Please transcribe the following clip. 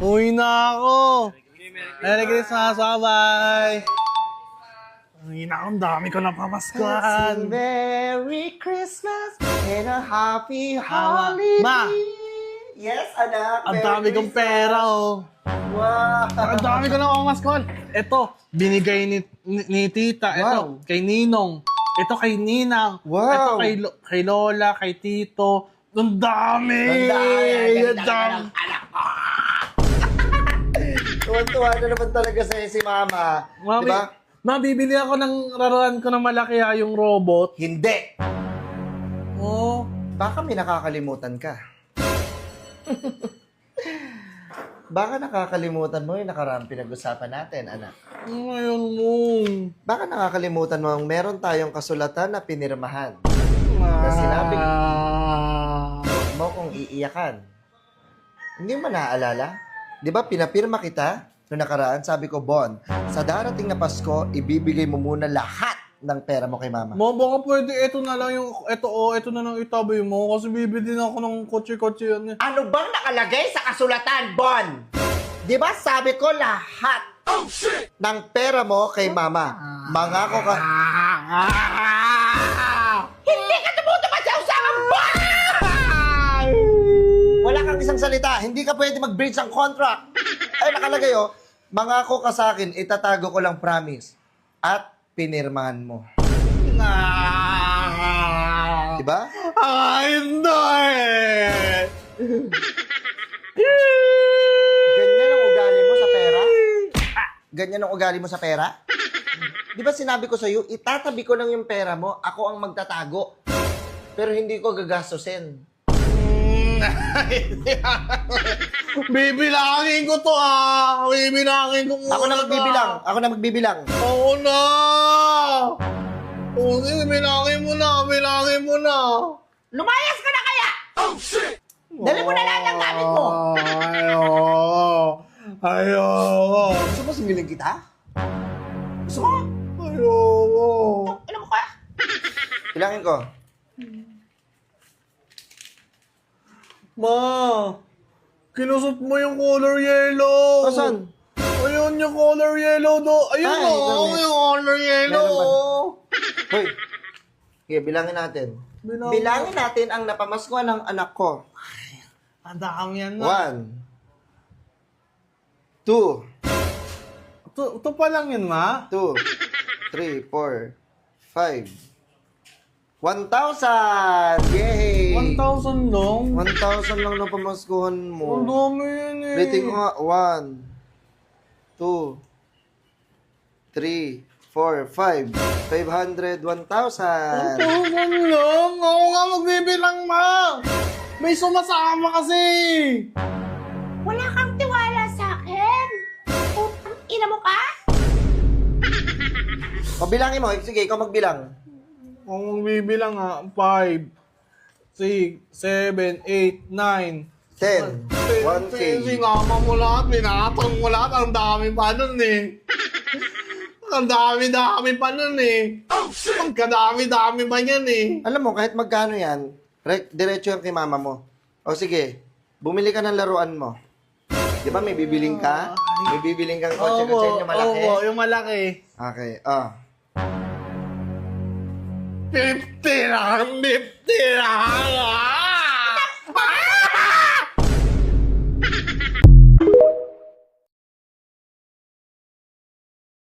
Uwi na ako. Merry Christmas, bye-bye. Uwi na ako, ang dami ko na pamaskuhan. Merry Christmas and a happy holiday. Ma! Yes, anak. Ang Merry dami kong Christmas. pera, oh. Wow. Ang dami ko na pamaskuhan. Ito, binigay ni tita. Ito, Wow. kay Ninong. Ito kay Ninang. Wow. Ito kay Lola, kay Tito. Ang dami! Ang dami! Tuwan-tuwa na naman talaga sa'yo si Mama. Mami, Diba? bibili ako ng laruan ko na malaki yung robot. Hindi. Oh. Baka may nakakalimutan ka. Baka nakakalimutan mo yung nakaraang pinag-usapan natin, anak. Ngayon mo. Baka nakakalimutan mo ang meron tayong kasulatan na pinirmahan. Na sinabi mo kung iiyakan. Hindi mo naaalala? Di ba pinapirma kita noong nakaraan? Sabi ko, Bon, sa darating na Pasko, ibibigay mo muna lahat ng pera mo kay Mama. Ma, baka pwede ito na lang yung, ito na lang itabi mo kasi bibili na ako ng kotse-kotse yan. Ano bang nakalagay sa kasulatan, Bon? Di ba sabi ko lahat ng pera mo kay Mama? Mangako ka. Hindi ka tumutupad sa usapang Bon! Wala kang isang salita. Hindi ka pwede mag-breach ang contract. Ay, nakalagay, oh. Mangako ka sa akin, itatago ko lang promise. At pinirmahan mo. Diba? Hindi! Ganyan ang ugali mo sa pera? Ganyan ang ugali mo sa pera? Di ba sinabi ko sa'yo, itatabi ko lang yung pera mo, ako ang magtatago. Pero hindi ko gagastusin. Bibilangin ko to Bibilangin ko muna. Ako na magbibilang. Ako na magbibilang. Oo na! Oo, bilangin mo na. Bilangin mo na. Lumayas ka na kaya! Oh, shit! Dali mo na lahat ng gamit mo! Ayoko. Gusto mo singilin kita? Gusto mo? Ayoko. Ano mo kaya? Bilangin ko. Ma, kinusot mo yung color yellow. Asan? Ayun yung color yellow do. Ayun Ay, o, ito, yung color yellow. Hoy. Sige, bilangin natin. Bilangin natin ang napamaskuhan ng anak ko. Ang dami yan na. 1, 2, Ito pa lang yun, ma. 2, 3, 4, 5, 1,000! Yay! 1,000 lang? 1,000 lang na pamaskuhan Ang mo. dami yun eh. Rating ko nga, 1, 2, 3, 4, 5, 500, 1,000. 1,000 lang? Ako nga magbibilang, ma. May sumasama kasi. Wala kang tiwala sa akin? Putang ina mo ka? O, bilangin mo. Sige, ikaw magbilang. Kung magbibilang 5, 6, 7, 8, 9, 10, 1K. Sinama mo lahat, binatang mo lahat. Ang dami pa nun eh. Ang dami-dami pa nun eh. Ang kadami-dami pa yan eh. Alam mo, kahit magkano yan, diretso yan kay mama mo. O sige, bumili ka ng laruan mo. Di ba may bibiling ka? May bibiling kang kotse-kotse yung malaki? Oo, yung malaki. Okay, 50 lang, 50 lang.